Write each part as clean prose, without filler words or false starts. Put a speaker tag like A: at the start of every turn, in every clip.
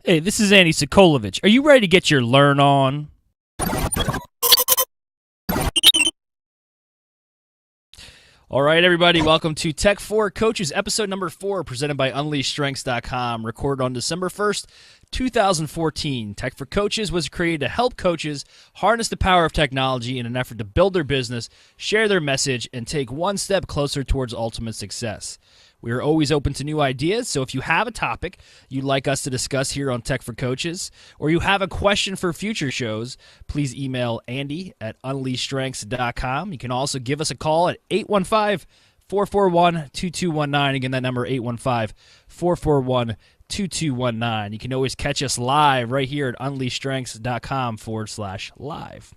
A: Hey, this is Andy Sokolovich. Are you ready to get your learn on? All right, everybody, welcome to Tech for Coaches, episode number 4, presented by UnleashStrengths.com, recorded on December 1st, 2014. Tech for Coaches was created to help coaches harness the power of technology in an effort to build their business, share their message, and take one step closer towards ultimate success. We are always open to new ideas, so if you have a topic you'd like us to discuss here on Tech for Coaches, or you have a question for future shows, please email Andy at UnleashStrengths.com. You can also give us a call at 815-441-2219. Again, that number, 815-441-2219. You can always catch us live right here at UnleashStrengths.com/live.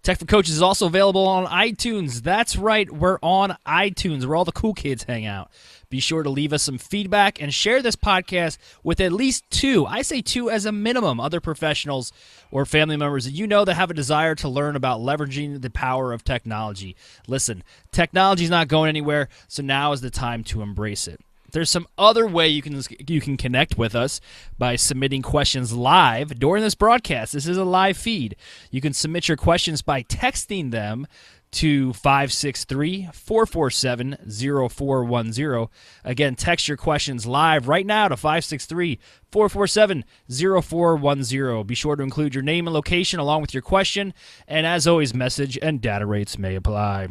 A: Tech for Coaches is also available on iTunes. That's right, we're on iTunes, where all the cool kids hang out. Be sure to leave us some feedback and share this podcast with at least 2, I say 2 as a minimum, other professionals or family members that you know that have a desire to learn about leveraging the power of technology. Listen, technology is not going anywhere, so now is the time to embrace it. There's some other way you can connect with us by submitting questions live during this broadcast. This is a live feed. You can submit your questions by texting them to 563-447-0410. Again, text your questions live right now to 563-447-0410. Be sure to include your name and location along with your question, and as always, message and data rates may apply.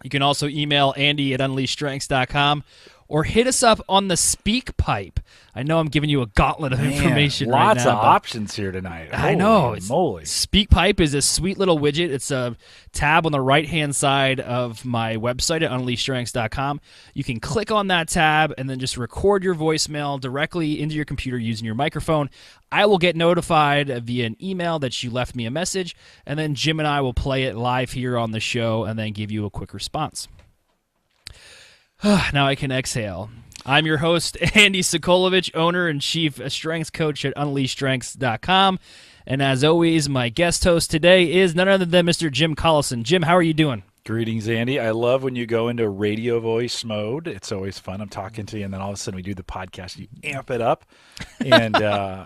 A: You can also email Andy at UnleashStrengths.com or hit us up on the Speak Pipe. I know I'm giving you a gauntlet of information right now.
B: Lots of options here tonight.
A: I know.
B: Moly.
A: Speak Pipe is a sweet little widget. It's a tab on the right-hand side of my website at UnleashStrengths.com. You can click on that tab and then just record your voicemail directly into your computer using your microphone. I will get notified via an email that you left me a message, and then Jim and I will play it live here on the show and then give you a quick response. Now I can exhale. I'm your host, Andy Sokolovich, owner and chief strengths coach at UnleashStrengths.com. And as always, my guest host today is none other than Mr. Jim Collison. Jim, how are you doing?
B: Greetings, Andy. I love when you go into radio voice mode. It's always fun. I'm talking to you, and then all of a sudden we do the podcast. You amp it up, and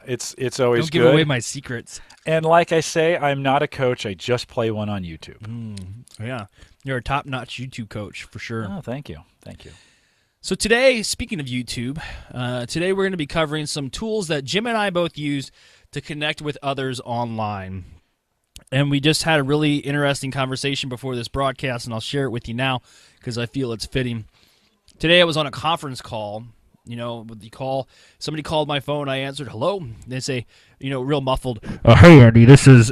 B: it's always
A: Don't give
B: good.
A: away my secrets.
B: And like I say, I'm not a coach. I just play one on YouTube.
A: Yeah, you're a top-notch YouTube coach for sure.
B: Oh, thank you. Thank you.
A: So today, speaking of YouTube, today we're going to be covering some tools that Jim and I both use to connect with others online. And we just had a really interesting conversation before this broadcast, and I'll share it with you now because I feel it's fitting. Today I was on a conference call. You know, with the call, somebody called my phone. I answered, hello. They say, you know, real muffled, hey, Andy, this is,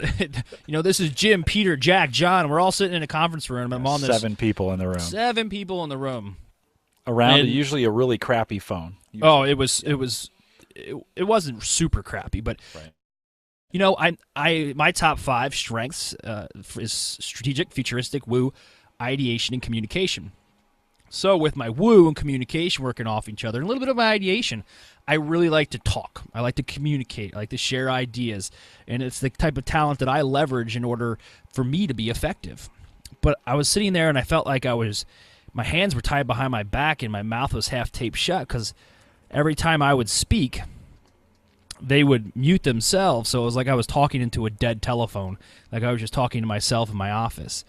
A: this is Jim, Peter, Jack, John. We're all sitting in a conference room. I'm on this.
B: 7 people in the room.
A: 7 people in the room.
B: Around usually a really crappy phone.
A: Oh, it wasn't super crappy, but
B: right.
A: You know, my top 5 strengths is strategic, futuristic, woo, ideation, and communication. So with my woo and communication working off each other, and a little bit of my ideation, I really like to talk. I like to communicate. I like to share ideas. And it's the type of talent that I leverage in order for me to be effective. But I was sitting there and I felt like my hands were tied behind my back and my mouth was half taped shut because every time I would speak, they would mute themselves. So it was like I was talking into a dead telephone, like I was just talking to myself in my office.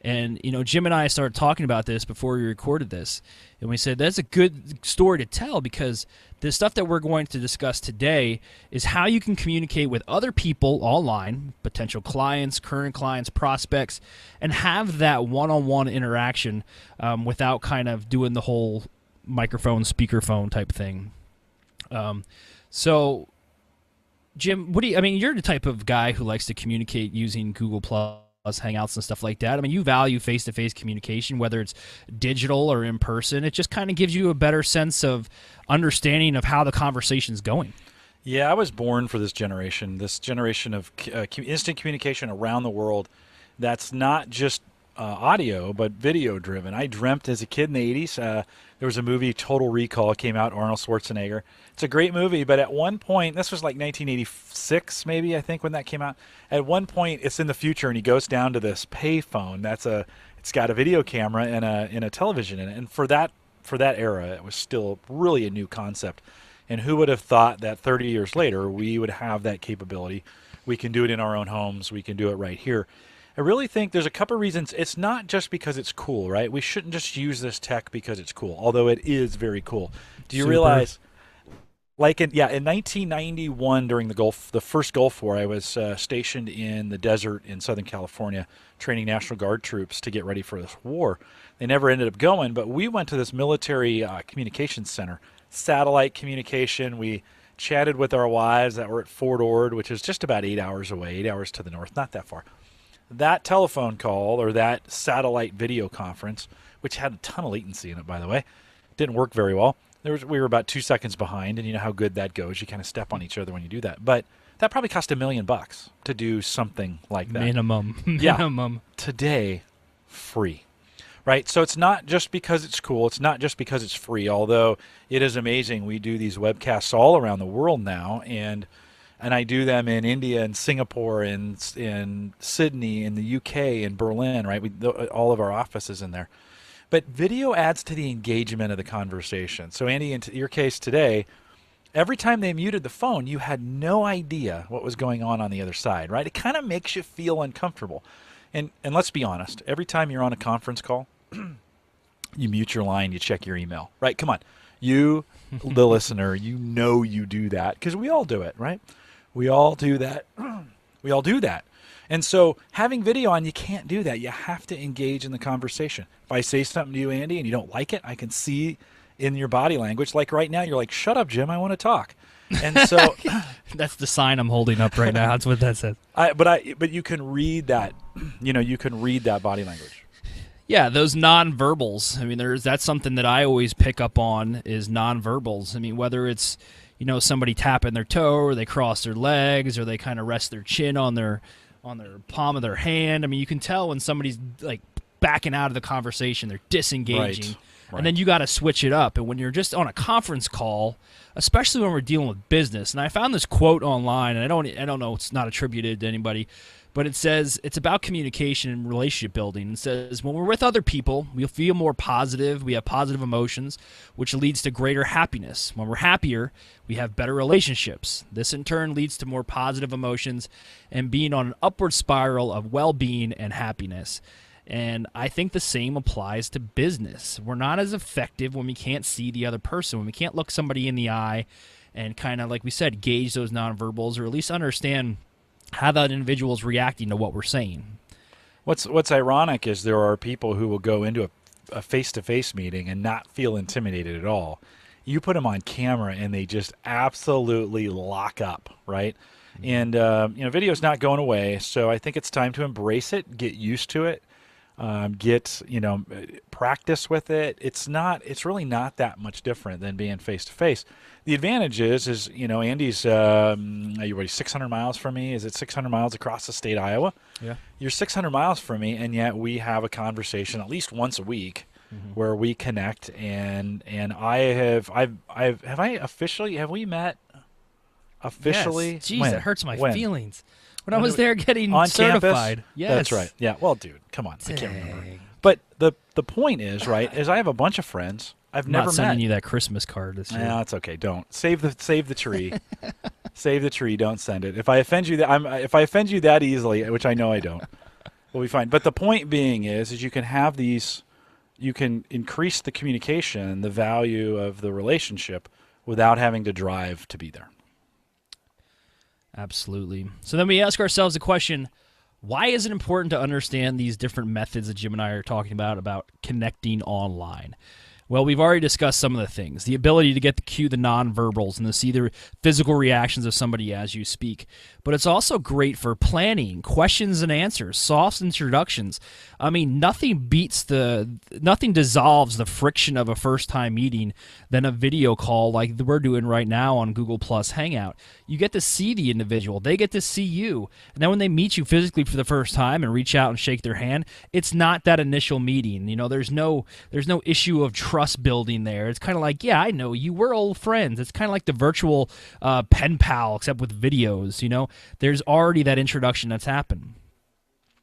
A: And, you know, Jim and I started talking about this before we recorded this, and we said that's a good story to tell because the stuff that we're going to discuss today is how you can communicate with other people online, potential clients, current clients, prospects, and have that one-on-one interaction without kind of doing the whole microphone, speakerphone type thing. So, Jim, you're the type of guy who likes to communicate using Google Plus, Hangouts and stuff like that. I mean, you value face-to-face communication, whether it's digital or in person. It just kind of gives you a better sense of understanding of how the conversation's going.
B: Yeah, I was born for this generation of instant communication around the world that's not just audio, but video-driven. I dreamt as a kid in the 80s. There was a movie, Total Recall, came out, Arnold Schwarzenegger. It's a great movie, but at one point, this was like 1986 maybe, I think, when that came out. At one point, it's in the future, and he goes down to this pay phone. It's got a video camera and a television in it. And for that era, it was still really a new concept. And who would have thought that 30 years later we would have that capability? We can do it in our own homes. We can do it right here. I really think there's a couple of reasons. It's not just because it's cool, right? We shouldn't just use this tech because it's cool, although it is very cool. Do you realize, like in 1991 during the first Gulf War, I was stationed in the desert in Southern California training National Guard troops to get ready for this war. They never ended up going, but we went to this military communications center, satellite communication. We chatted with our wives that were at Fort Ord, which is just about 8 hours away, 8 hours to the north, not that far. That telephone call or that satellite video conference, which had a ton of latency in it, by the way, didn't work very well. We were about 2 seconds behind, and you know how good that goes. You kind of step on each other when you do that. But that probably cost $1 million to do something like that.
A: Minimum.
B: Today, free. Right? So it's not just because it's cool. It's not just because it's free, although it is amazing. We do these webcasts all around the world now, and I do them in India and Singapore and in Sydney, in the UK, in Berlin, right? All of our offices in there. But video adds to the engagement of the conversation. So Andy, in your case today, every time they muted the phone, you had no idea what was going on the other side, right? It kind of makes you feel uncomfortable. And let's be honest, every time you're on a conference call, you mute your line, you check your email, right? Come on. You, the listener, you know you do that because we all do it, right? We all do that. We all do that. And so having video on, you can't do that. You have to engage in the conversation. If I say something to you, Andy, and you don't like it, I can see in your body language, like right now, you're like, shut up, Jim, I want to talk. And so
A: that's the sign I'm holding up right now. That's what that says.
B: But you can read that, you can read that body language.
A: Yeah, those nonverbals. I mean, that's something that I always pick up on is nonverbals. I mean, whether it's, somebody tapping their toe or they cross their legs or they kind of rest their chin on their palm of their hand. I mean, you can tell when somebody's like backing out of the conversation, they're disengaging. Right. And then you got to switch it up. And when you're just on a conference call, especially when we're dealing with business, and I found this quote online, and I don't know, it's not attributed to anybody, but it says it's about communication and relationship building. It says when we're with other people, we feel more positive, we have positive emotions, which leads to greater happiness. When we're happier, we have better relationships. This in turn leads to more positive emotions and being on an upward spiral of well-being and happiness. And I think the same applies to business. We're not as effective when we can't see the other person, when we can't look somebody in the eye and kind of, like we said, gauge those nonverbals or at least understand how that individual is reacting to what we're saying.
B: What's ironic is there are people who will go into a face-to-face meeting and not feel intimidated at all. You put them on camera and they just absolutely lock up, right? And video's not going away, so I think it's time to embrace it, get used to it. Practice with it. It's really not that much different than being face to face. The advantage is Andy's, are you ready, 600 miles from me? Is it 600 miles across the state of Iowa? Yeah. You're 600 miles from me, and yet we have a conversation at least once a week where we connect. And have we met officially?
A: Yes. Jeez, that hurts my feelings. When I was there getting
B: on
A: certified.
B: Campus?
A: Yes.
B: That's right. Yeah. Well, dude, come on.
A: Dang.
B: I can't remember. But the point is, right, is I have a bunch of friends I've never met.
A: Not sending you that Christmas card this year.
B: Yeah, that's okay. Don't. Save the tree. Save the tree. Don't send it. If I offend you that easily, which I know I don't, we'll be fine. But the point being is you can have these, you can increase the communication, the value of the relationship without having to drive to be there.
A: Absolutely. So then we ask ourselves the question, why is it important to understand these different methods that Jim and I are talking about connecting online? Well, we've already discussed some of the things. The ability to get to cue the nonverbals and to see the physical reactions of somebody as you speak. But it's also great for planning, questions and answers, soft introductions. I mean, nothing dissolves the friction of a first-time meeting than a video call like we're doing right now on Google Plus Hangout. You get to see the individual. They get to see you. And then when they meet you physically for the first time and reach out and shake their hand, it's not that initial meeting. There's no issue of trust building there. It's kind of like, yeah, I know you. We're old friends. It's kind of like the virtual pen pal, except with videos. There's already that introduction that's happened.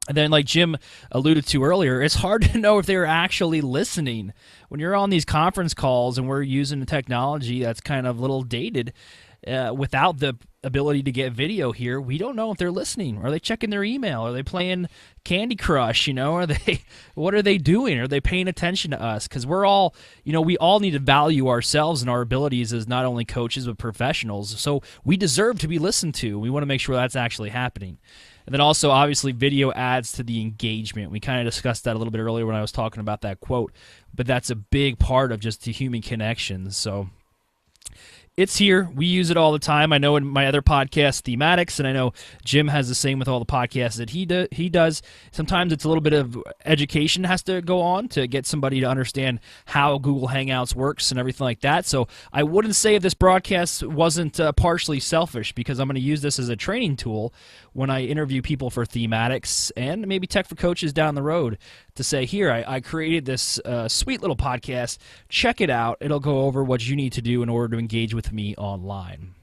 A: And then, like Jim alluded to earlier, it's hard to know if they're actually listening. When you're on these conference calls and we're using the technology that's kind of a little dated, without the ability to get video here, we don't know if they're listening. Are they checking their email? Are they playing Candy Crush? Are they? What are they doing? Are they paying attention to us? Because we're all, we all need to value ourselves and our abilities as not only coaches but professionals. So we deserve to be listened to. We want to make sure that's actually happening. And then also, obviously, video adds to the engagement. We kind of discussed that a little bit earlier when I was talking about that quote, but that's a big part of just the human connection. So it's here. We use it all the time. I know in my other podcast, Thematics, and I know Jim has the same with all the podcasts that he does. Sometimes it's a little bit of education has to go on to get somebody to understand how Google Hangouts works and everything like that. So I wouldn't say if this broadcast wasn't partially selfish, because I'm going to use this as a training tool when I interview people for Thematics and maybe Tech for Coaches down the road to say, here, I created this sweet little podcast. Check it out. It'll go over what you need to do in order to engage with me online.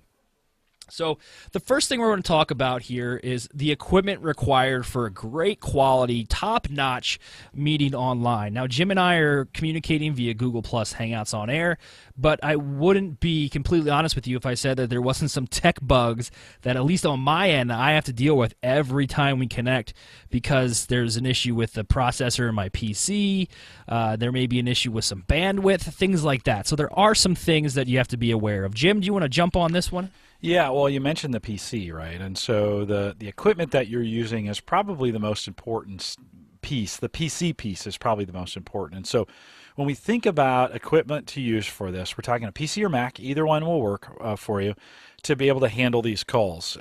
A: So the first thing we're going to talk about here is the equipment required for a great quality, top-notch meeting online. Now, Jim and I are communicating via Google Plus Hangouts on air, but I wouldn't be completely honest with you if I said that there wasn't some tech bugs that, at least on my end, I have to deal with every time we connect, because there's an issue with the processor in my PC, there may be an issue with some bandwidth, things like that. So there are some things that you have to be aware of. Jim, do you want to jump on this one?
B: Yeah, well, you mentioned the PC, right? And so the equipment that you're using is probably the most important piece. The PC piece is probably the most important. And so when we think about equipment to use for this, we're talking a PC or Mac. Either one will work for you to be able to handle these calls.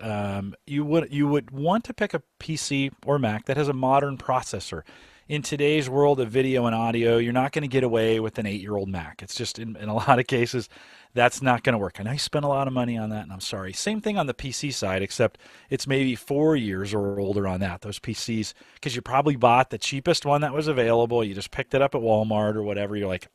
B: You would want to pick a PC or Mac that has a modern processor. In today's world of video and audio, you're not going to get away with an 8-year-old Mac. It's just, in a lot of cases, that's not going to work. I know you spent a lot of money on that, and I'm sorry. Same thing on the PC side, except it's maybe 4 years or older on that, those PCs, because you probably bought the cheapest one that was available. You just picked it up at Walmart or whatever. You're like,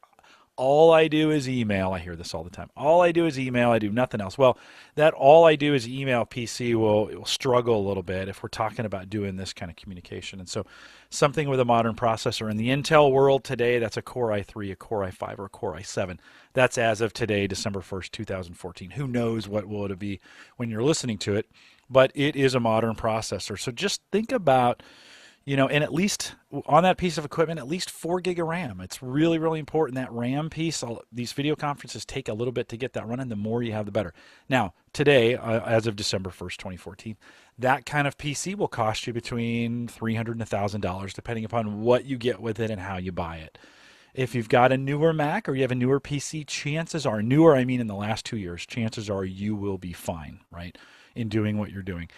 B: all I do is email. I hear this all the time. All I do is email. I do nothing else. Well, that all I do is email PC will struggle a little bit if we're talking about doing this kind of communication. And so something with a modern processor. In the Intel world today, that's a Core i3, a Core i5, or a Core i7. That's as of today, December 1st, 2014. Who knows what will it be when you're listening to it, but it is a modern processor. So just think about, and at least on that piece of equipment, at least 4 gig of RAM. It's really, really important. That RAM piece, these video conferences take a little bit to get that running. The more you have, the better. Now, today, as of December 1st, 2014, that kind of PC will cost you between $300 and $1,000, depending upon what you get with it and how you buy it. If you've got a newer Mac or you have a newer PC, chances are, newer, I mean in the last 2 years, chances are you will be fine, right, in doing what you're doing.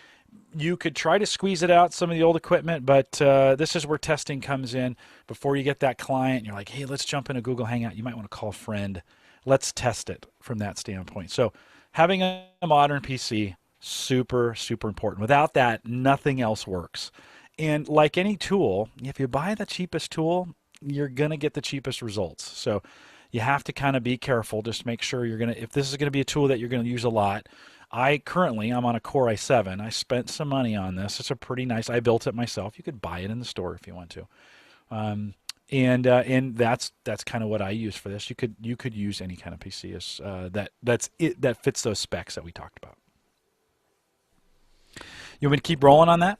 B: You could try to squeeze it out, some of the old equipment, but this is where testing comes in. Before you get that client, you're like, hey, let's jump in a Google Hangout. You might want to call a friend. Let's test it from that standpoint. So having a modern PC, super, super important. Without that, nothing else works. And like any tool, if you buy the cheapest tool, you're going to get the cheapest results. So you have to kind of be careful. Just make sure if this is going to be a tool that you're going to use a lot. I'm on a Core i7. I spent some money on this. It's a pretty nice. I built it myself. You could buy it in the store if you want to, and that's kind of what I use for this. You could use any kind of PC that fits those specs that we talked about. You want me to keep rolling on that?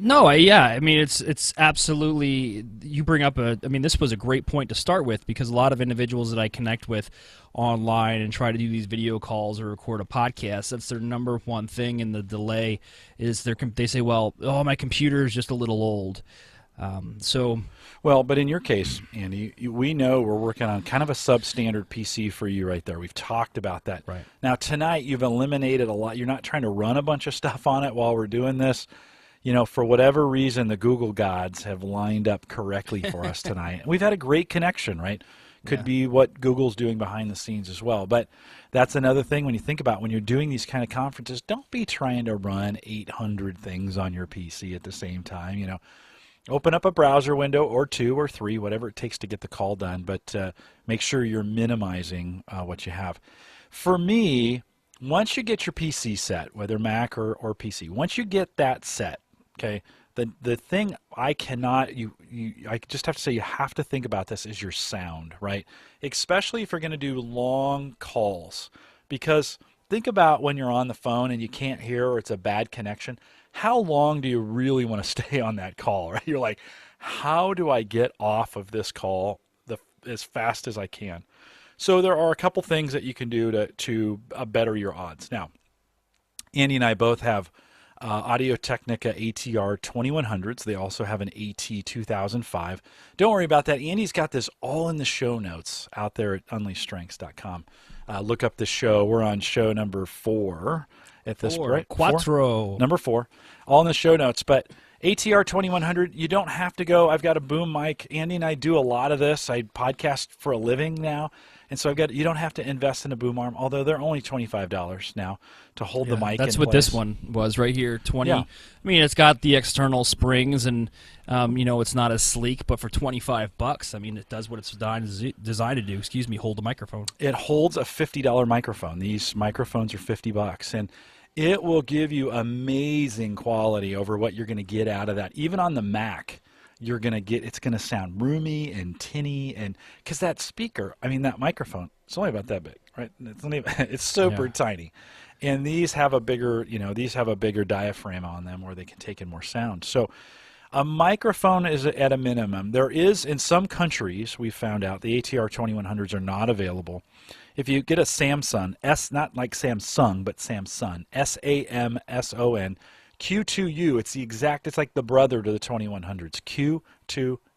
A: No, I mean, it's absolutely, you bring up this was a great point to start with, because a lot of individuals that I connect with online and try to do these video calls or record a podcast, that's their number one thing in the delay is they say, well, my computer is just a little old.
B: Well, but in your case, Andy, we know we're working on kind of a substandard PC for you right there. We've talked about that.
A: Right.
B: Now, tonight, you've eliminated a lot. You're not trying to run a bunch of stuff on it while we're doing this. For whatever reason, the Google gods have lined up correctly for us tonight. We've had a great connection, right? Could be what Google's doing behind the scenes as well. But that's another thing when you think about when you're doing these kind of conferences, don't be trying to run 800 things on your PC at the same time. Open up a browser window or 2 or 3, whatever it takes to get the call done, but make sure you're minimizing what you have. For me, once you get your PC set, whether Mac or PC, once you get that set, okay, the thing I cannot I just have to say you have to think about this is your sound, right? Especially if you're going to do long calls, because think about when you're on the phone and you can't hear or it's a bad connection. How long do you really want to stay on that call, right? You're like, how do I get off of this call as fast as I can? So there are a couple things that you can do to better your odds. Now, Andy and I both have Audio-Technica ATR 2100s. They also have an AT 2005. Don't worry about that. Andy's got this all in the show notes out there at unleashstrengths.com. Look up the show. We're on show number 4 at this point.
A: Quattro.
B: Number 4. All in the show notes. But ATR 2100, you don't have to go. I've got a boom mic. Andy and I do a lot of this. I podcast for a living now. And so you don't have to invest in a boom arm, although they're only $25 now to hold the mic.
A: That's
B: in
A: what
B: place.
A: this one was right here. 20.
B: Yeah.
A: I mean, it's got the external springs, and it's not as sleek, but for $25, I mean, it does what it's designed to do. Excuse me, hold the microphone.
B: It holds a $50 microphone. These microphones are $50, and it will give you amazing quality over what you're going to get out of that. Even on the Mac, it's going to sound roomy and tinny, and because that speaker, I mean that microphone, it's only about that big, right? It's not even, it's super tiny, and these have a bigger diaphragm on them where they can take in more sound. So a microphone is at a minimum. There is, in some countries, we found out the ATR 2100s are not available. If you get a Samson, not like Samsung, but Samson, Samson Q2U, it's like the brother to the 2100s,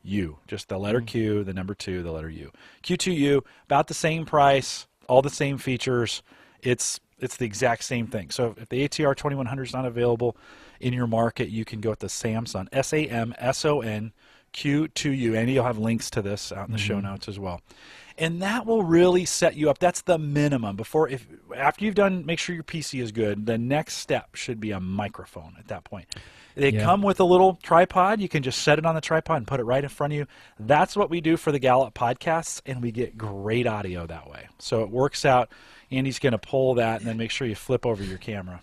B: Q2U, just the letter Q, the number 2, the letter U. Q2U, about the same price, all the same features, it's the exact same thing. So if the ATR 2100 is not available in your market, you can go with the Samson, Samson Q2U, and you'll have links to this out in the show notes as well. And that will really set you up. That's the minimum. After you've done, make sure your PC is good. The next step should be a microphone at that point. They come with a little tripod. You can just set it on the tripod and put it right in front of you. That's what we do for the Gallup podcasts, and we get great audio that way. So it works out. Andy's going to pull that, and then make sure you flip over your camera.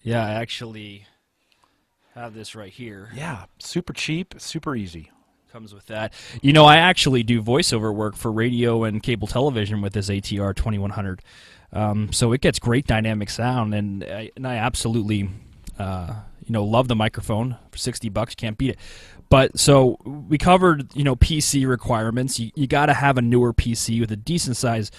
A: Yeah, I actually have this right here.
B: Yeah, super cheap, super easy.
A: Comes with that. I actually do voiceover work for radio and cable television with this ATR 2100. So it gets great dynamic sound, and I absolutely love the microphone. For $60, can't beat it. But so we covered, PC requirements. You got to have a newer PC with a decent size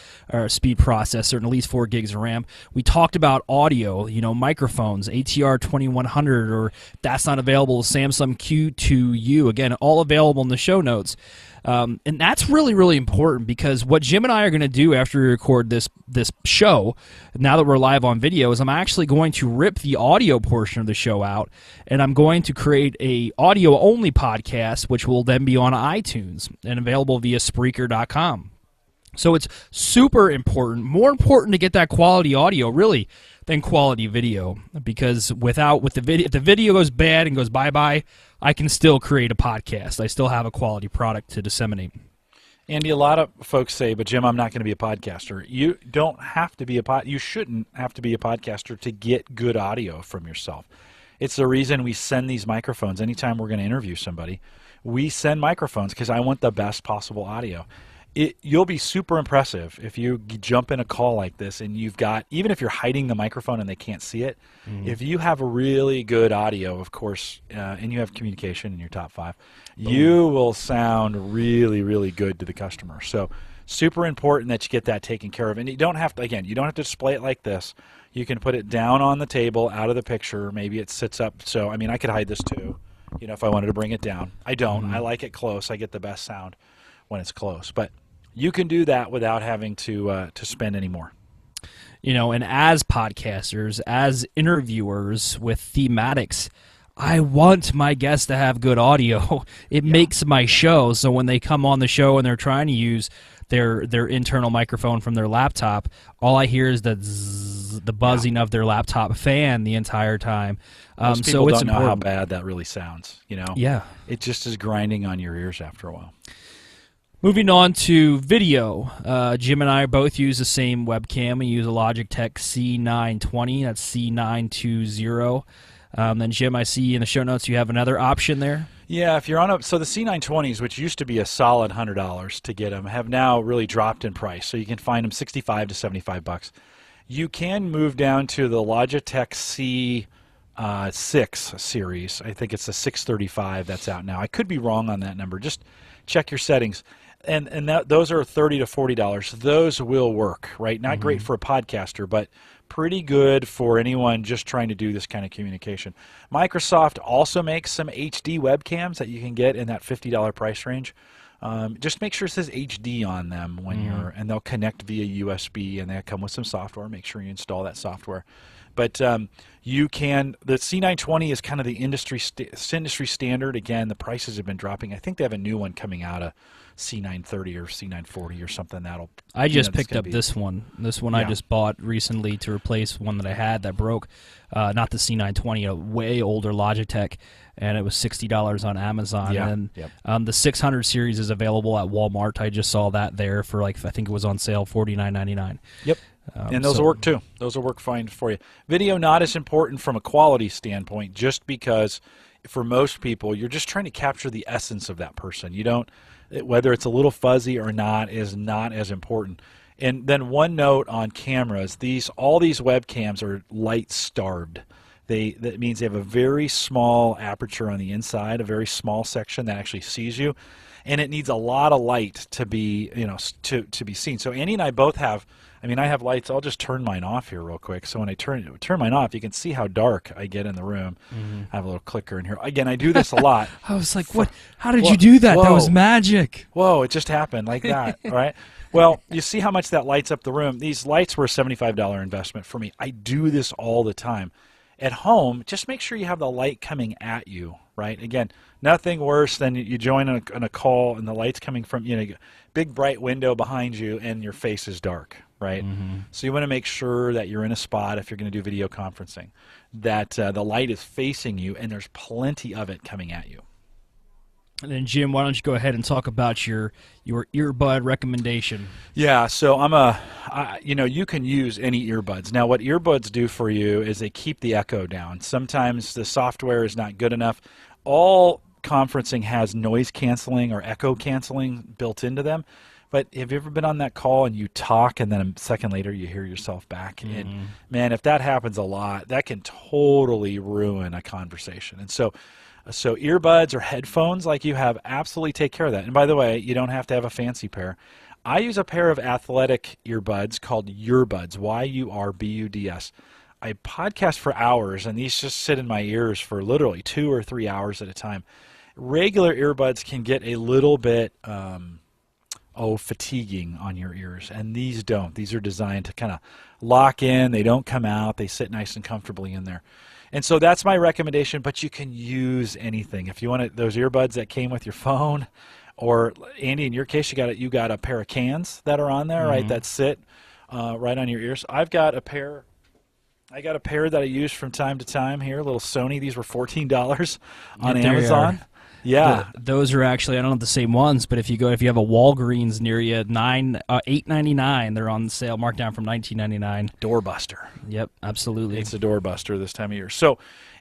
A: speed processor and at least 4 gigs of RAM. We talked about audio, microphones, ATR 2100, or that's not available, Samson Q2U. Again, all available in the show notes. And that's really, really important, because what Jim and I are going to do after we record this show, now that we're live on video, is I'm actually going to rip the audio portion of the show out, and I'm going to create a audio-only podcast, which will then be on iTunes and available via Spreaker.com. So it's super important, more important to get that quality audio, really, than quality video, because if the video goes bad and goes bye-bye, I can still create a podcast. I still have a quality product to disseminate.
B: Andy, a lot of folks say, but Jim, I'm not going to be a podcaster. You don't have to be you shouldn't have to be a podcaster to get good audio from yourself. It's the reason we send these microphones. Anytime we're going to interview somebody, we send microphones because I want the best possible audio. You'll be super impressive if you jump in a call like this and you've got, even if you're hiding the microphone and they can't see it, if you have really good audio, of course, and you have communication in your top 5, you will sound really, really good to the customer. So super important that you get that taken care of. And you don't have to, again, you don't have to display it like this. You can put it down on the table, out of the picture. Maybe it sits up. So, I mean, I could hide this too, if I wanted to bring it down. I don't. I like it close. I get the best sound when it's close. But you can do that without having to spend any more.
A: And as podcasters, as interviewers with thematics, I want my guests to have good audio. It makes my show. So when they come on the show and they're trying to use their internal microphone from their laptop, all I hear is the zzz, the buzzing of their laptop fan the entire time.
B: Most people
A: so it's
B: don't know
A: important.
B: how bad that really sounds.
A: Yeah.
B: It just is grinding on your ears after a while.
A: Moving on to video, Jim and I both use the same webcam. We use a Logitech C920. That's C920. Then Jim, I see in the show notes you have another option there.
B: Yeah, if you're on so the C920s, which used to be a solid $100 to get them, have now really dropped in price. So you can find them $65 to $75. You can move down to the Logitech C6 series. I think it's the 635 that's out now. I could be wrong on that number. Just check your settings. And those are $30 to $40. Those will work, right? Not great for a podcaster, but pretty good for anyone just trying to do this kind of communication. Microsoft also makes some HD webcams that you can get in that $50 price range. Just make sure it says HD on them when and they'll connect via USB, and they come with some software. Make sure you install that software. But you can, the C920 is kind of the industry standard. Again, the prices have been dropping. I think they have a new one coming out, a C930 or C940 or something.
A: I just picked up this one. This one I just bought recently to replace one that I had that broke. Not the C920, a way older Logitech, and it was $60 on Amazon.
B: Yeah.
A: And the 600 series is available at Walmart. I just saw that there for I think it was on sale, $49.99.
B: Yep. And those will work too. Those will work fine for you. Video not as important from a quality standpoint, just because for most people you're just trying to capture the essence of that person. You don't, whether it's a little fuzzy or not is not as important. And then one note on cameras: all these webcams are light starved. That means they have a very small aperture on the inside, a very small section that actually sees you, and it needs a lot of light to be to be seen. So Andy and I both have. I mean, I have lights. I'll just turn mine off here real quick. So when I turn mine off, you can see how dark I get in the room. I have a little clicker in here. Again, I do this a lot.
A: I was like, what? How did you do that? That was magic.
B: Whoa, it just happened like that. All right. Well, you see how much that lights up the room. These lights were a $75 investment for me. I do this all the time. At home, just make sure you have the light coming at you, right? Again, nothing worse than you join on a call and the light's coming from, big bright window behind you and your face is dark, right? So you want to make sure that you're in a spot, if you're going to do video conferencing, that the light is facing you and there's plenty of it coming at you.
A: And then, Jim, why don't you go ahead and talk about your earbud recommendation?
B: Yeah, so you can use any earbuds. Now, what earbuds do for you is they keep the echo down. Sometimes the software is not good enough. All conferencing has noise canceling or echo canceling built into them. But have you ever been on that call and you talk and then a second later you hear yourself back? And man, if that happens a lot, that can totally ruin a conversation. And so earbuds or headphones like you have, absolutely take care of that. And by the way, you don't have to have a fancy pair. I use a pair of athletic earbuds called Yurbuds, Yurbuds. I podcast for hours, and these just sit in my ears for literally 2 or 3 hours at a time. Regular earbuds can get a little bit fatiguing on your ears, and these don't. These are designed to kind of lock in. They don't come out. They sit nice and comfortably in there. And so that's my recommendation, but you can use anything. If you want those earbuds that came with your phone, or Andy, in your case, you got a pair of cans that are on there, right, that sit right on your ears. I got a pair that I use from time to time here, little Sony. These were $14 on Amazon. Yeah,
A: those are actually, I don't know the same ones, but if you have a Walgreens near you, $8.99. They're on sale, marked down from $19.99.
B: Doorbuster.
A: Yep, absolutely.
B: It's a doorbuster this time of year. So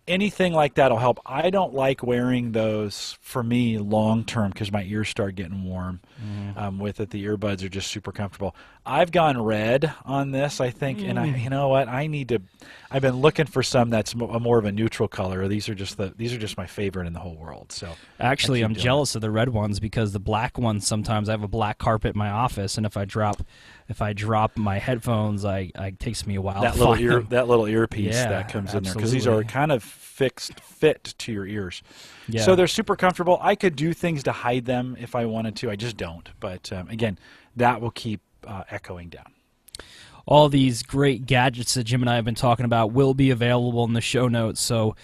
B: anything like that will help. I don't like wearing those for me long term because my ears start getting warm with it. The earbuds are just super comfortable. I've gone red on this, I think, and you know what? I've been looking for some that's more of a neutral color. These are just my favorite in the whole world. So
A: actually, I'm jealous of the red ones because the black ones, sometimes I have a black carpet in my office, and if I drop my headphones, it takes me a while.
B: That little earpiece that comes in there, because these are kind of fit to your ears. Yeah. So they're super comfortable. I could do things to hide them if I wanted to. I just don't. But again, that will keep echoing down.
A: All these great gadgets that Jim and I have been talking about will be available in the show notes, so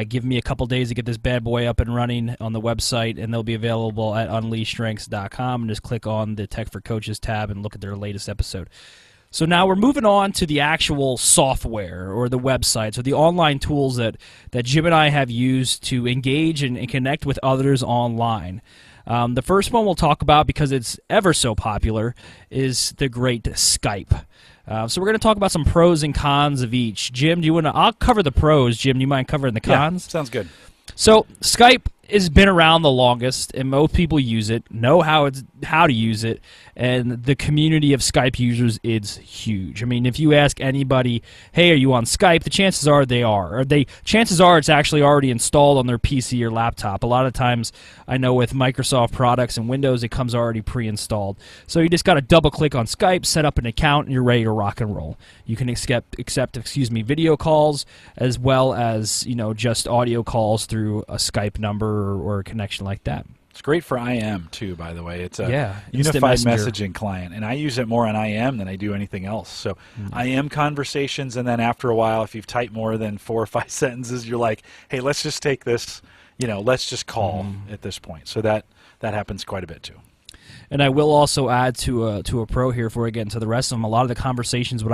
A: give me a couple days to get this bad boy up and running on the website, and they'll be available at unleashstrengths.com, and just click on the Tech for Coaches tab and look at their latest episode. So now we're moving on to the actual software or the website, so the online tools that Jim and I have used to engage and connect with others online. The first one we'll talk about, because it's ever so popular, is the great Skype. So we're going to talk about some pros and cons of each. Jim, do you want to? I'll cover the pros. Jim, do you mind covering the cons?
B: Yeah, sounds good.
A: So Skype has been around the longest, and most people use it, know how to use it, and the community of Skype users is huge. I mean, if you ask anybody, "Hey, are you on Skype?" the chances are they are. Chances are it's actually already installed on their PC or laptop. A lot of times, I know with Microsoft products and Windows, it comes already pre-installed. So you just got to double-click on Skype, set up an account, and you're ready to rock and roll. You can accept video calls, as well as just audio calls through a Skype number or a connection like that.
B: It's great for IM too, by the way. It's a
A: instant
B: unified
A: messenger
B: messaging client, and I use it more on IM than I do anything else. So IM conversations, and then after a while, if you've typed more than 4 or 5 sentences, you're like, hey, let's just take this, let's just call at this point. So that happens quite a bit too.
A: And I will also add to a pro here before I get into the rest of them. A lot of the conversations that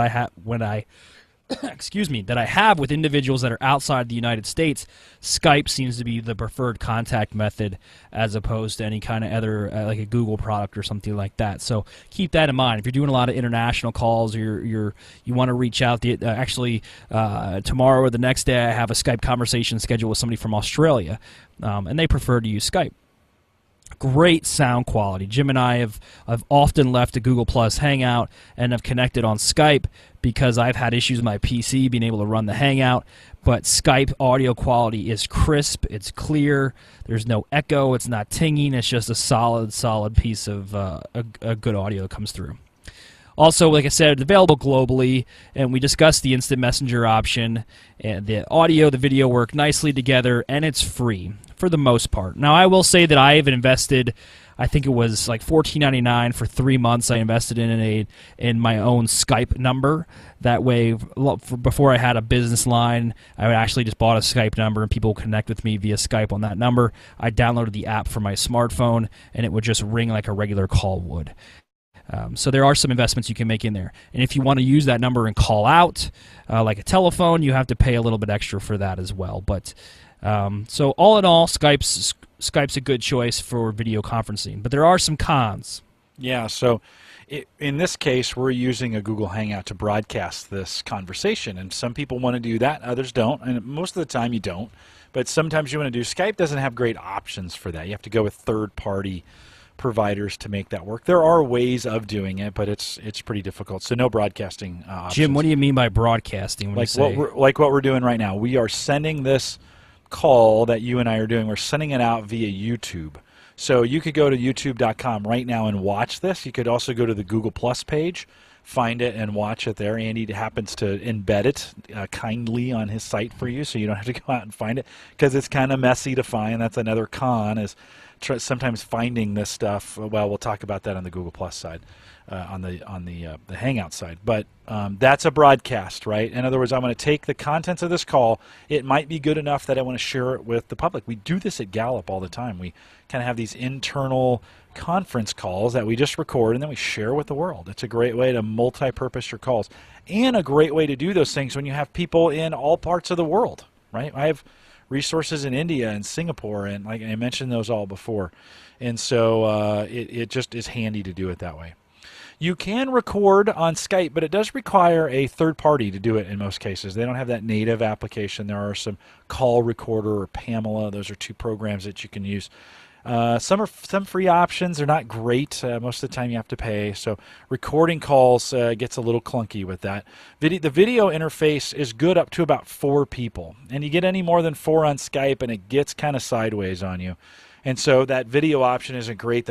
A: I have with individuals that are outside the United States, Skype seems to be the preferred contact method, as opposed to any kind of other like a Google product or something like that. So keep that in mind. If you're doing a lot of international calls, or you want to reach out. Tomorrow or the next day, I have a Skype conversation scheduled with somebody from Australia, and they prefer to use Skype. Great sound quality. Jim and I have often left a Google Plus Hangout and have connected on Skype because I've had issues with my PC being able to run the Hangout. But Skype audio quality is crisp, it's clear, there's no echo, it's not tinging, it's just a solid piece of a good audio that comes through. Also, like I said, it's available globally, and we discussed the instant messenger option, and the audio, the video work nicely together, and it's free for the most part. Now, I will say that I have invested, I think it was like $14.99 for 3 months. I invested in my own Skype number. That way, before I had a business line, I actually just bought a Skype number, and people would connect with me via Skype on that number. I downloaded the app for my smartphone, and it would just ring like a regular call would. So there are some investments you can make in there. And if you want to use that number and call out, like a telephone, you have to pay a little bit extra for that as well. But so all in all, Skype's a good choice for video conferencing. But there are some cons.
B: Yeah, so in this case, we're using a Google Hangout to broadcast this conversation. And some people want to do that, others don't. And most of the time you don't. But sometimes you want to do. Skype doesn't have great options for that. You have to go with third-party providers to make that work. There are ways of doing it, but it's pretty difficult. So no broadcasting options.
A: Jim, what do you mean by broadcasting?
B: Like what we're doing right now. We are sending this call that you and I are doing. We're sending it out via YouTube. So you could go to youtube.com right now and watch this. You could also go to the Google Plus page, find it, and watch it there. Andy happens to embed it kindly on his site for you, so you don't have to go out and find it, because it's kind of messy to find. That's another con, is sometimes finding this stuff. Well, we'll talk about that on the Google Plus side, on the Hangout side. But that's a broadcast, right? In other words, I'm going to take the contents of this call. It might be good enough that I want to share it with the public. We do this at Gallup all the time. We kind of have these internal conference calls that we just record and then we share with the world. It's a great way to multi-purpose your calls, and a great way to do those things when you have people in all parts of the world, right? I have resources in India and Singapore, and like I mentioned those all before, and so it just is handy to do it that way. You can record on Skype, but it does require a third party to do it in most cases. They don't have that native application. There are some Call Recorder or Pamela. Those are 2 programs that you can use. Some free options. They're not great. Most of the time you have to pay. So recording calls gets a little clunky with that. The video interface is good up to about 4 people. And you get any more than 4 on Skype, and it gets kind of sideways on you. And so that video option isn't great.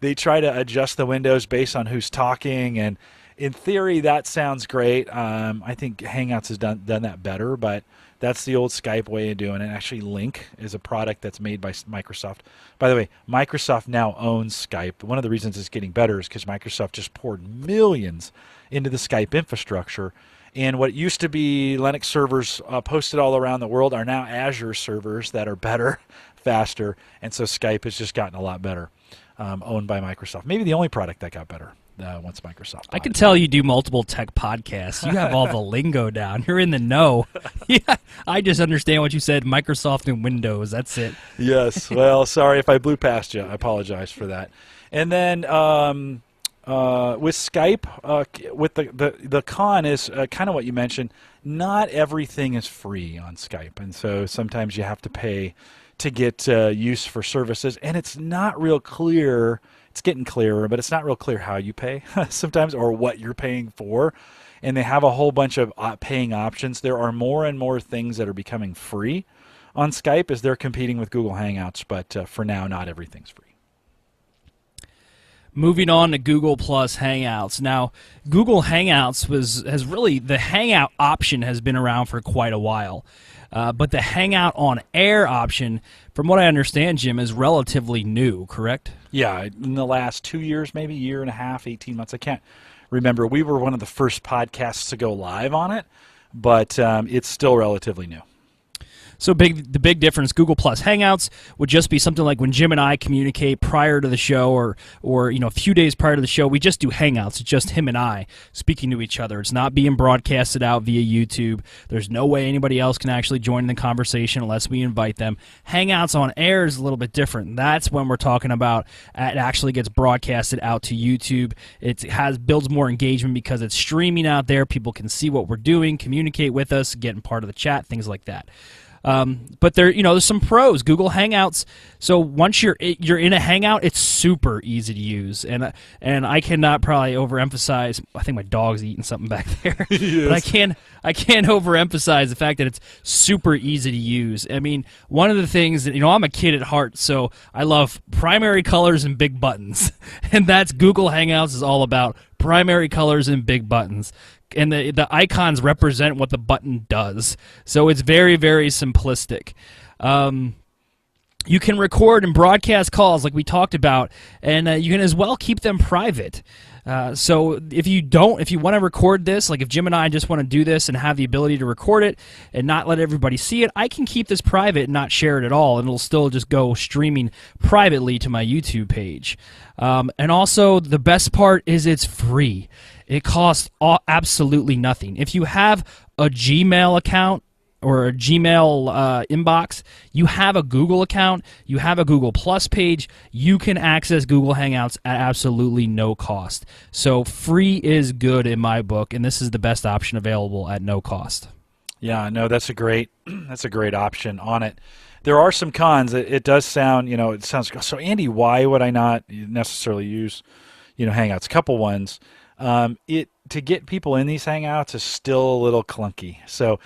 B: They try to adjust the windows based on who's talking, and in theory that sounds great. I think Hangouts has done that better, but that's the old Skype way of doing it. Actually, Link is a product that's made by Microsoft. By the way, Microsoft now owns Skype. One of the reasons it's getting better is because Microsoft just poured millions into the Skype infrastructure. And what used to be Linux servers posted all around the world are now Azure servers that are better, faster, and so Skype has just gotten a lot better, owned by Microsoft. Maybe the only product that got better once Microsoft.
A: I can tell you do multiple tech podcasts. You have all the lingo down. You're in the know. Yeah, I just understand what you said. Microsoft and Windows. That's it.
B: Yes. Well, sorry if I blew past you. I apologize for that. And then with Skype, with the con is kind of what you mentioned. Not everything is free on Skype, and so sometimes you have to pay to get use for services, and it's not real clear. It's getting clearer, but it's not real clear how you pay sometimes or what you're paying for. And they have a whole bunch of paying options. There are more and more things that are becoming free on Skype as they're competing with Google Hangouts, but for now, not everything's free.
A: Moving on to Google Plus Hangouts. Now, Google Hangouts has really, the Hangout option has been around for quite a while. But the Hangout on Air option, from what I understand, Jim, is relatively new, correct?
B: Yeah, in the last 2 years, maybe year and a half, 18 months. I can't remember. We were one of the first podcasts to go live on it, but it's still relatively new.
A: So the big difference, Google Plus Hangouts would just be something like when Jim and I communicate prior to the show or a few days prior to the show, we just do Hangouts. It's just him and I speaking to each other. It's not being broadcasted out via YouTube. There's no way anybody else can actually join in the conversation unless we invite them. Hangouts on Air is a little bit different. That's when we're talking about it actually gets broadcasted out to YouTube. It builds more engagement because it's streaming out there. People can see what we're doing, communicate with us, get part of the chat, things like that. But there's some pros. Google Hangouts. So once you're in a Hangout, it's super easy to use, and I cannot probably overemphasize. I think my dog's eating something back there, but I can't overemphasize the fact that it's super easy to use. I mean, one of the things that I'm a kid at heart, so I love primary colors and big buttons, and that's Google Hangouts is all about primary colors and big buttons. And the icons represent what the button does. So it's very, very simplistic. You can record and broadcast calls like we talked about, and you can as well keep them private. So if you want to record this, like if Jim and I just want to do this and have the ability to record it and not let everybody see it, I can keep this private and not share it at all, and it'll still just go streaming privately to my YouTube page. And also, the best part is it's free. It costs absolutely nothing. If you have a Gmail account or a Gmail inbox, you have a Google account, you have a Google Plus page, you can access Google Hangouts at absolutely no cost. So free is good in my book, and this is the best option available at no cost.
B: Yeah, no, that's a great option on it. There are some cons. It does sound, it sounds so. Andy, why would I not necessarily use, Hangouts? A couple ones. To get people in these Hangouts is still a little clunky. So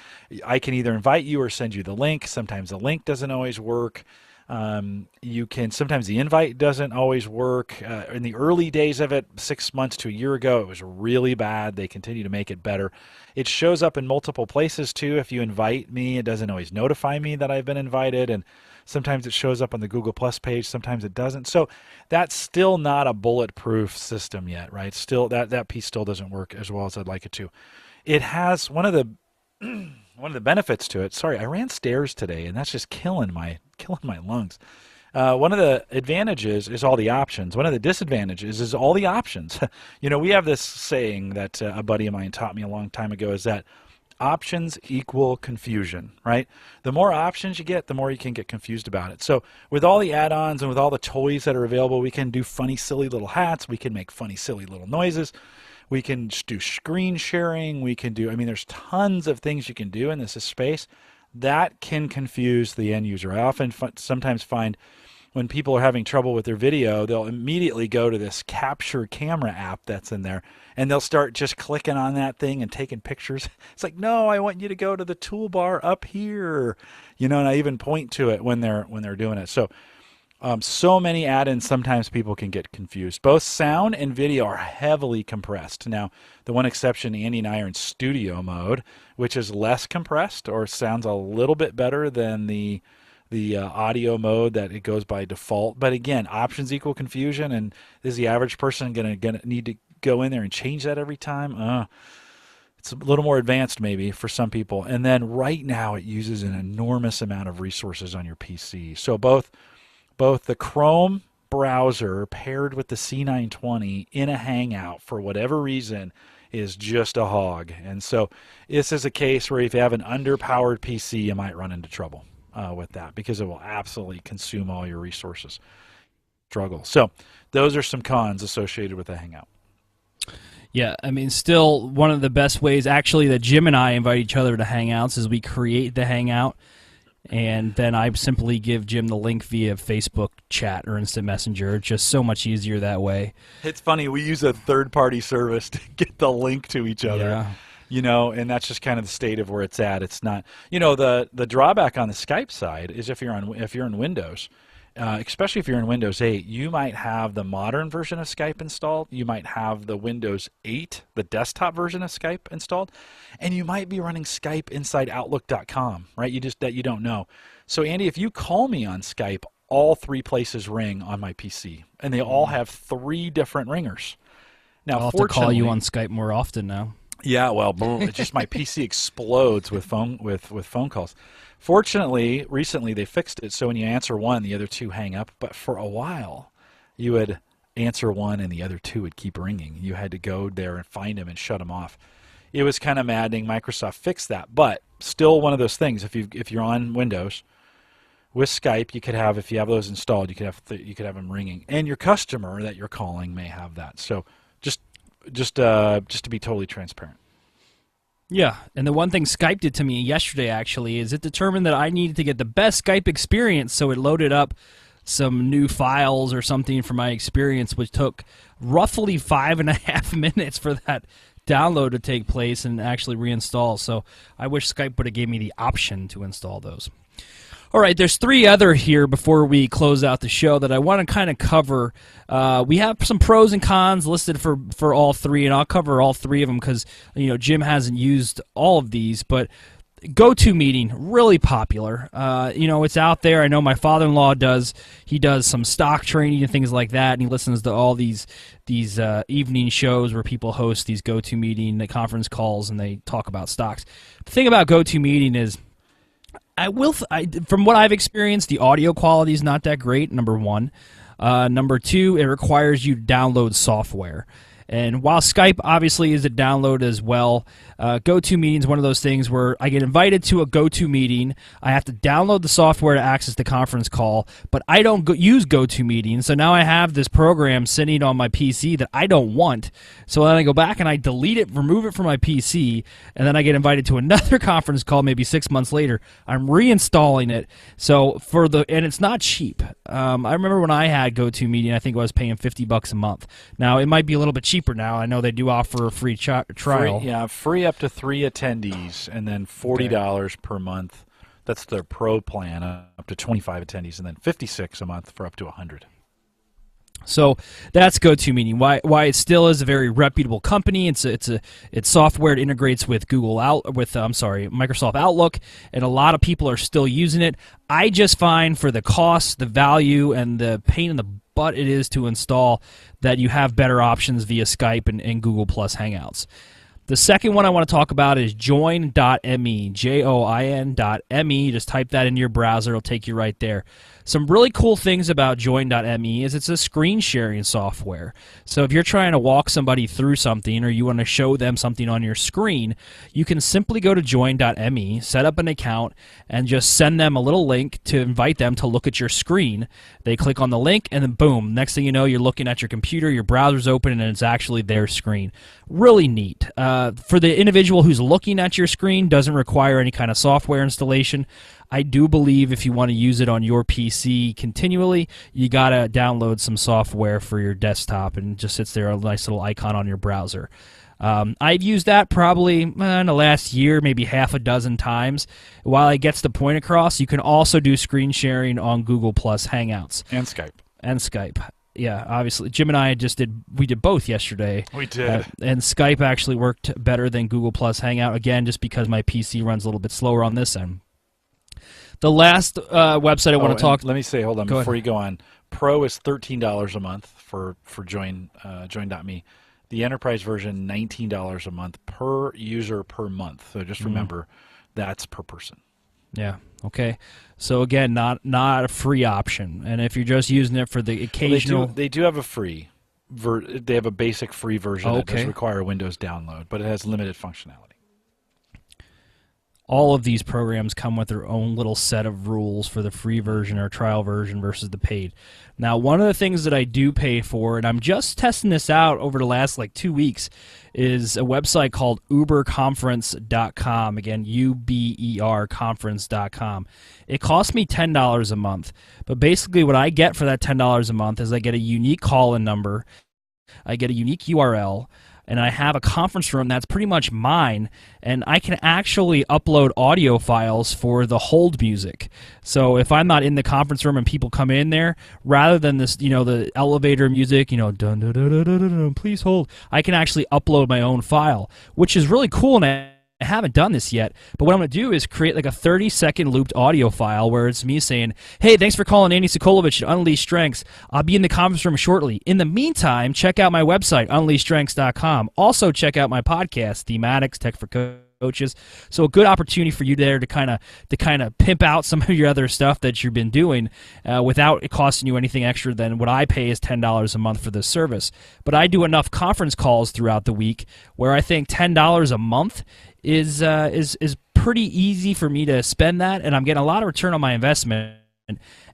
B: I can either invite you or send you the link. Sometimes the link doesn't always work. Sometimes the invite doesn't always work. In the early days of it, 6 months to a year ago, it was really bad. They continue to make it better. It shows up in multiple places too. If you invite me, it doesn't always notify me that I've been invited, and sometimes it shows up on the Google Plus page, sometimes it doesn't. So that's still not a bulletproof system yet, right? Still, that piece still doesn't work as well as I'd like it to. It has one of the benefits to it. Sorry, I ran stairs today, and that's just killing my lungs. One of the advantages is all the options. One of the disadvantages is all the options. We have this saying that a buddy of mine taught me a long time ago, is that options equal confusion, right? The more options you get, the more you can get confused about it. So with all the add-ons and with all the toys that are available, we can do funny, silly little hats. We can make funny, silly little noises. We can do screen sharing. We can do, there's tons of things you can do in this space that can confuse the end user. I often sometimes find when people are having trouble with their video, they'll immediately go to this capture camera app that's in there, and they'll start just clicking on that thing and taking pictures. It's like, no, I want you to go to the toolbar up here, and I even point to it when they're doing it. So many add-ins, sometimes people can get confused. Both sound and video are heavily compressed. Now, the one exception, Andy and I are in studio mode, which is less compressed or sounds a little bit better than the audio mode that it goes by default. But again, options equal confusion, and is the average person gonna need to go in there and change that every time? It's a little more advanced maybe for some people. And then right now it uses an enormous amount of resources on your PC. So both the Chrome browser paired with the C920 in a Hangout for whatever reason is just a hog. And so this is a case where if you have an underpowered PC, you might run into trouble with that, because it will absolutely consume all your resources. Struggle. So those are some cons associated with the Hangout.
A: Yeah, I mean, still one of the best ways actually that Jim and I invite each other to Hangouts is we create the Hangout, and then I simply give Jim the link via Facebook chat or Instant Messenger. It's just so much easier that way.
B: It's funny, we use a third-party service to get the link to each other.
A: Yeah.
B: You know, and that's just kind of the state of where it's at. It's not, you know, the drawback on the Skype side is if you're in Windows, especially if you're in Windows 8, you might have the modern version of Skype installed. You might have the Windows 8, the desktop version of Skype installed, and you might be running Skype inside Outlook.com, right? That you don't know. So Andy, if you call me on Skype, all 3 places ring on my PC, and they all have 3 different ringers. Now,
A: I'll have to call you on Skype more often now.
B: Yeah, well, it's just my PC explodes with phone calls. Fortunately, recently they fixed it, so when you answer one, the other 2 hang up. But for a while, you would answer one and the other 2 would keep ringing. You had to go there and find them and shut them off. It was kind of maddening. Microsoft fixed that, but still one of those things. If you're on Windows with Skype, you could have, if you have those installed, you could have them ringing, and your customer that you're calling may have that. So just to be totally transparent.
A: Yeah, and the one thing Skype did to me yesterday, actually, is it determined that I needed to get the best Skype experience, so it loaded up some new files or something for my experience, which took roughly 5.5 minutes for that download to take place and actually reinstall. So I wish Skype would have gave me the option to install those. All right, there's 3 other here before we close out the show that I want to kind of cover. We have some pros and cons listed for all 3, and I'll cover all 3 of them because, you know, Jim hasn't used all of these. But GoToMeeting, really popular. You know, it's out there. I know my father-in-law does. He does some stock training and things like that, and he listens to all these evening shows where people host these GoToMeeting conference calls and they talk about stocks. The thing about GoToMeeting is, from what I've experienced, the audio quality is not that great, number 1. Number 2, it requires you to download software. And while Skype obviously is a download as well, GoToMeeting is one of those things where I get invited to a GoToMeeting, I have to download the software to access the conference call, but I don't use GoToMeeting, so now I have this program sitting on my PC that I don't want. So then I go back and I delete it, remove it from my PC, and then I get invited to another conference call maybe 6 months later. I'm reinstalling it, and it's not cheap. I remember when I had GoToMeeting, I think I was paying $50 a month. Now it might be a little bit cheaper now. I know they do offer a free trial.
B: Free up to 3 attendees, and then $40 per month. That's their pro plan, up to 25 attendees, and then $56 a month for up to 100.
A: So that's GoToMeeting. Why it still is a very reputable company. It's software. It integrates with Microsoft Outlook, and a lot of people are still using it. I just find for the cost, the value, and the pain in the butt it is to install that you have better options via Skype and Google Plus Hangouts. The second one I want to talk about is join.me, join.me. Just type that into your browser. It'll take you right there. Some really cool things about join.me is it's a screen sharing software. So if you're trying to walk somebody through something or you want to show them something on your screen, you can simply go to join.me, set up an account, and just send them a little link to invite them to look at your screen. They click on the link, and then boom, next thing you know, you're looking at your computer, your browser's open, and it's actually their screen. Really neat. For the individual who's looking at your screen, doesn't require any kind of software installation. I do believe if you want to use it on your PC continually, you got to download some software for your desktop, and it just sits there, a nice little icon on your browser. I've used that probably in the last year, maybe half a dozen times. While it gets the point across, you can also do screen sharing on Google Plus Hangouts.
B: And Skype.
A: Yeah, obviously. Jim and I we did both yesterday.
B: We did.
A: And Skype actually worked better than Google Plus Hangout, again, just because my PC runs a little bit slower on this end. The last website I want to talk...
B: Let me say, hold on, before you go on. Pro is $13 a month for join.me. The enterprise version, $19 a month per user per month. So just remember, that's per person.
A: Yeah. Okay. So again, not a free option, and if you're just using it for the occasional,
B: They do have a free. They have a basic free version that does
A: okay.
B: require a Windows download, but it has limited functionality.
A: All of these programs come with their own little set of rules for the free version or trial version versus the paid. Now, one of the things that I do pay for, and I'm just testing this out over the last like 2 weeks, is a website called uberconference.com. Again, UBER conference.com. It costs me $10 a month, but basically what I get for that $10 a month is I get a unique call-in number, I get a unique URL, and I have a conference room that's pretty much mine, and I can actually upload audio files for the hold music. So if I'm not in the conference room and people come in there, rather than this, the elevator music, dun dun dun dun dun dun, please hold, I can actually upload my own file, which is really cool. And I haven't done this yet, but what I'm going to do is create like a 30-second looped audio file where it's me saying, hey, thanks for calling Andy Sokolovich at Unleash Strengths. I'll be in the conference room shortly. In the meantime, check out my website, unleashstrengths.com. Also, check out my podcast, Thematics, Tech for Coaches. So a good opportunity for you there to kind of pimp out some of your other stuff that you've been doing without it costing you anything extra than what I pay is $10 a month for this service. But I do enough conference calls throughout the week where I think $10 a month is pretty easy for me to spend that, and I'm getting a lot of return on my investment.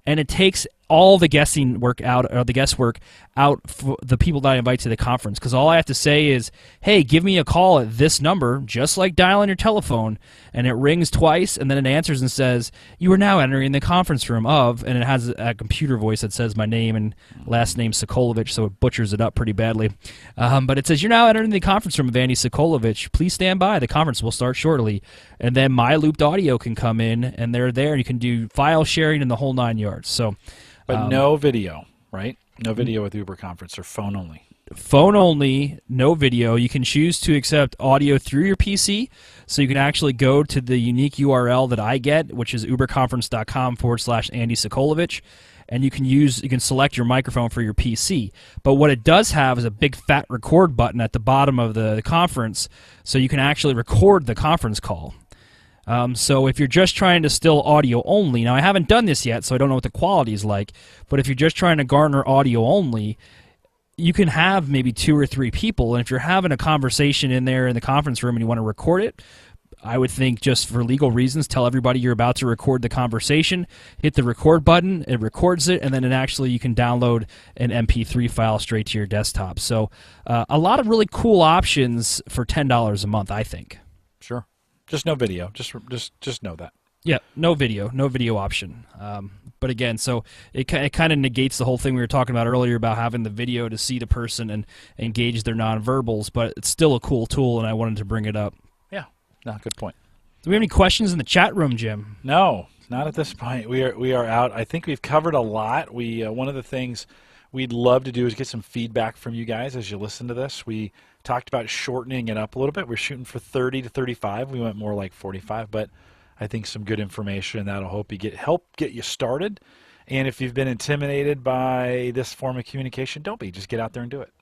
A: And it takes all the guesswork out for the people that I invite to the conference, because all I have to say is, hey, give me a call at this number, just like dialing your telephone, and it rings twice, and then it answers and says, you are now entering the conference room of, and it has a computer voice that says my name and last name Sokolovich, so it butchers it up pretty badly. But it says, you're now entering the conference room of Andy Sokolovich. Please stand by. The conference will start shortly. And then my looped audio can come in, and they're there, and you can do file sharing and the whole 9 yards. So,
B: but no video, right? No video with Uber Conference, or phone only.
A: Phone only, no video. You can choose to accept audio through your PC, so you can actually go to the unique URL that I get, which is uberconference.com/Andy Sokolovich, and you can select your microphone for your PC. But what it does have is a big fat record button at the bottom of the conference, so you can actually record the conference call. So if you're just trying to still audio only, now I haven't done this yet, so I don't know what the quality is like, but if you're just trying to garner audio only, you can have maybe 2 or 3 people, and if you're having a conversation in there in the conference room and you want to record it, I would think just for legal reasons, tell everybody you're about to record the conversation, hit the record button, it records it, and then you can download an MP3 file straight to your desktop. So a lot of really cool options for $10 a month, I think.
B: Sure. Just no video. Just know that.
A: Yeah, no video option. But again, so it kind of negates the whole thing we were talking about earlier about having the video to see the person and engage their nonverbals, but it's still a cool tool, and I wanted to bring it up.
B: Yeah, no, good point.
A: Do we have any questions in the chat room, Jim?
B: No, not at this point. We are out. I think we've covered a lot. One of the things we'd love to do is get some feedback from you guys as you listen to this. We talked about shortening it up a little bit. We're shooting for 30 to 35. We went more like 45, but I think some good information that'll help get you started. And if you've been intimidated by this form of communication, don't be. Just get out there and do it.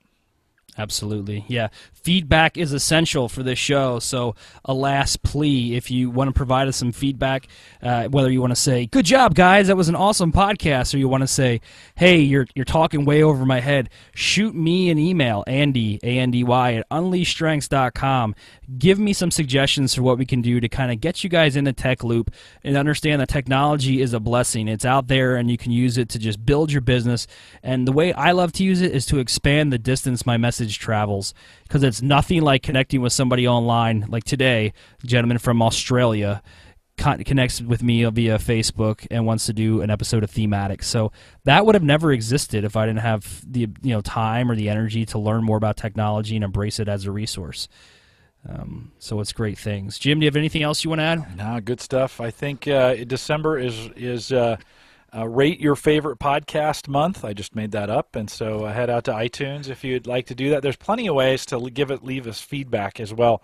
A: Absolutely. Yeah. Feedback is essential for this show. So a last plea, if you want to provide us some feedback, whether you want to say, good job, guys, that was an awesome podcast, or you want to say, hey, you're talking way over my head, shoot me an email, Andy, A-N-D-Y, at unleashstrengths.com. Give me some suggestions for what we can do to kind of get you guys in the tech loop and understand that technology is a blessing. It's out there, and you can use it to just build your business. And the way I love to use it is to expand the distance my message travels, because it's nothing like connecting with somebody online. Like today, a gentleman from Australia connects with me via Facebook and wants to do an episode of Thematics. So that would have never existed if I didn't have the time or the energy to learn more about technology and embrace it as a resource. So it's great things. Jim, do you have anything else you want to add?
B: No, good stuff. I think December is rate your favorite podcast month. I just made that up, and so head out to iTunes if you'd like to do that. There's plenty of ways to leave us feedback as well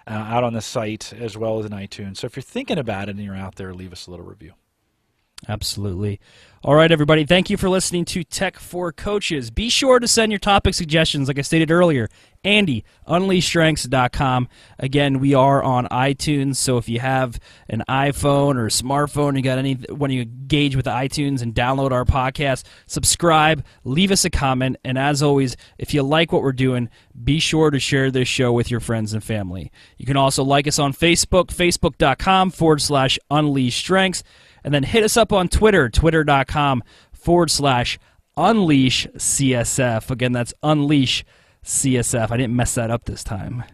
B: out on the site as well as in iTunes. So if you're thinking about it and you're out there, leave us a little review.
A: Absolutely. All right, everybody. Thank you for listening to Tech for Coaches. Be sure to send your topic suggestions, like I stated earlier. Andy, unleashstrengths.com. Again, we are on iTunes, so if you have an iPhone or a smartphone, when you engage with iTunes and download our podcast, subscribe, leave us a comment, and as always, if you like what we're doing, be sure to share this show with your friends and family. You can also like us on Facebook, facebook.com/unleashstrengths. And then hit us up on Twitter, twitter.com/unleashcsf. Again, that's unleashcsf. I didn't mess that up this time.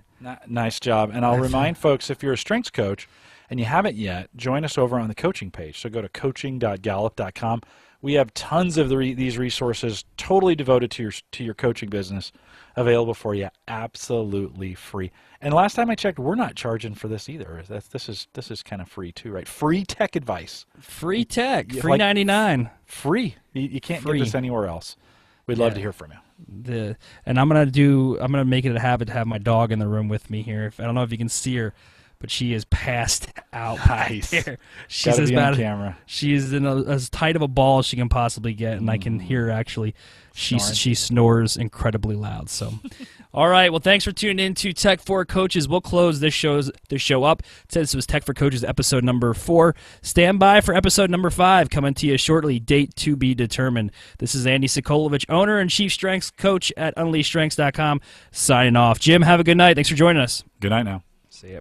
B: Nice job. And I'll remind folks, if you're a strengths coach and you haven't yet, join us over on the coaching page. So go to coaching.gallup.com. We have tons of these resources totally devoted to your coaching business available for you, absolutely free. And last time I checked, we're not charging for this either. This is kind of free too, right? Free tech advice.
A: Free tech. Free 99.
B: Free. You can't get this anywhere else. We'd love to hear from you.
A: And I'm gonna make it a habit to have my dog in the room with me here. I don't know if you can see her, but she is passed out back there. She's
B: Gotta
A: as
B: be
A: bad.
B: On camera.
A: She's in as tight of a ball as she can possibly get, and I can hear her actually. She snores incredibly loud. So, all right. Well, thanks for tuning in to Tech for Coaches. We'll close this show up. This was Tech for Coaches episode number 4. Stand by for episode number 5 coming to you shortly. Date to be determined. This is Andy Sokolovich, owner and chief strengths coach at unleashstrengths.com, signing off. Jim, have a good night. Thanks for joining us.
B: Good night now.
A: See ya.